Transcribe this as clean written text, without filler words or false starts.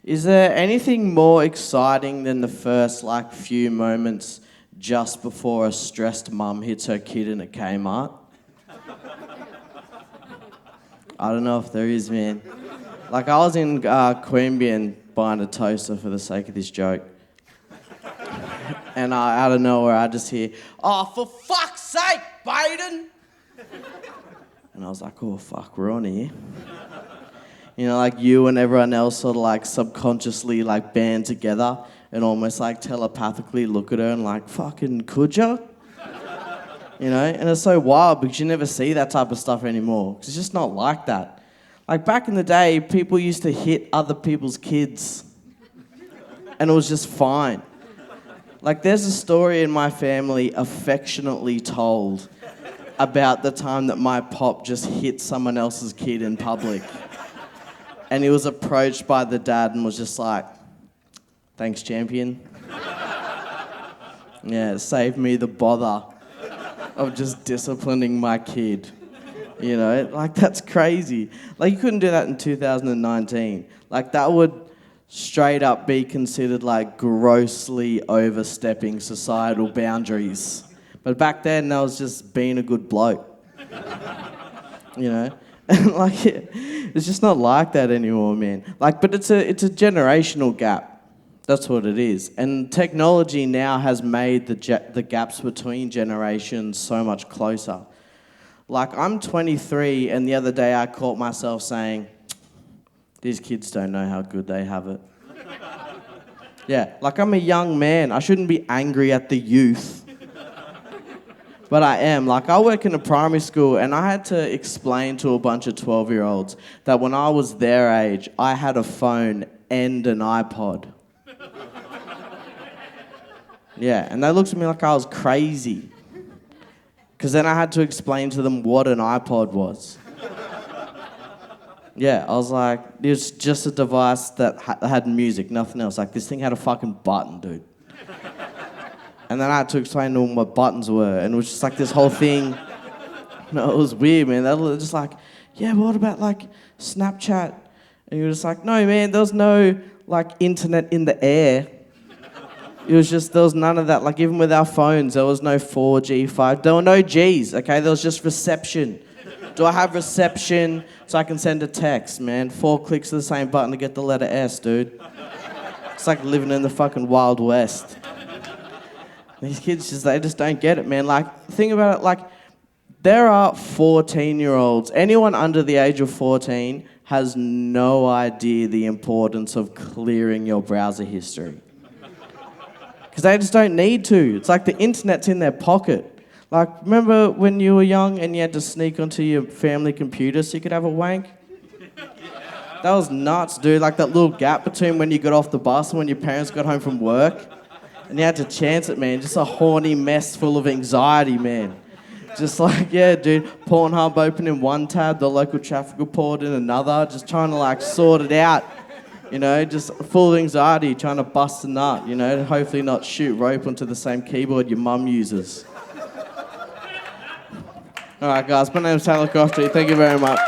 Is there anything more exciting than the first few moments just before a stressed mum hits her kid in a Kmart? I don't know if there is, man. I was in Queanbeyan buying a toaster for the sake of this joke. And out of nowhere, I just hear, "Oh, for fuck's sake, Baden!" And I was like, "Oh, fuck, we're on here." You know, you and everyone else sort of subconsciously band together and almost telepathically look at her and fucking could ya? You know, and it's so wild because you never see that type of stuff anymore. It's just not like that. Back in the day, people used to hit other people's kids and it was just fine. There's a story in my family affectionately told about the time that my pop just hit someone else's kid in public. And he was approached by the dad and was just like, "Thanks, champion." Yeah, it saved me the bother of just disciplining my kid. You know, that's crazy. You couldn't do that in 2019. That would straight up be considered grossly overstepping societal boundaries. But back then, that was just being a good bloke. You know? And it's just not like that anymore, man. But it's a generational gap. That's what it is. And technology now has made the gaps between generations so much closer. I'm 23, and the other day I caught myself saying, "These kids don't know how good they have it." Yeah, I'm a young man. I shouldn't be angry at the youth. But I am. I work in a primary school, and I had to explain to a bunch of 12-year-olds that when I was their age, I had a phone and an iPod. Yeah, and they looked at me like I was crazy. Because then I had to explain to them what an iPod was. Yeah, I was like, it was just a device that had music, nothing else. This thing had a fucking button, dude. And then I had to explain to them what buttons were, and it was just this whole thing. No, it was weird, man. They were just "Yeah, but what about Snapchat?" And you were just "No, man, there was no internet in the air. It was just, there was none of that. Even with our phones, there was no 4G, 5. There were no Gs, okay? There was just reception. Do I have reception so I can send a text, man? 4 clicks of the same button to get the letter S, dude. It's living in the fucking Wild West. These kids they just don't get it, man. Think about it, there are 14-year-olds. Anyone under the age of 14 has no idea the importance of clearing your browser history. Because they just don't need to. It's the internet's in their pocket. Remember when you were young and you had to sneak onto your family computer so you could have a wank? That was nuts, dude. That little gap between when you got off the bus and when your parents got home from work. And you had to chance it, man. Just a horny mess full of anxiety, man. Just yeah, dude. Pornhub open in one tab, the local traffic report in another. Just trying to sort it out. You know, just full of anxiety, trying to bust a nut, you know, hopefully not shoot rope onto the same keyboard your mum uses. All right, guys, my name's Coughtrie. Thank you very much.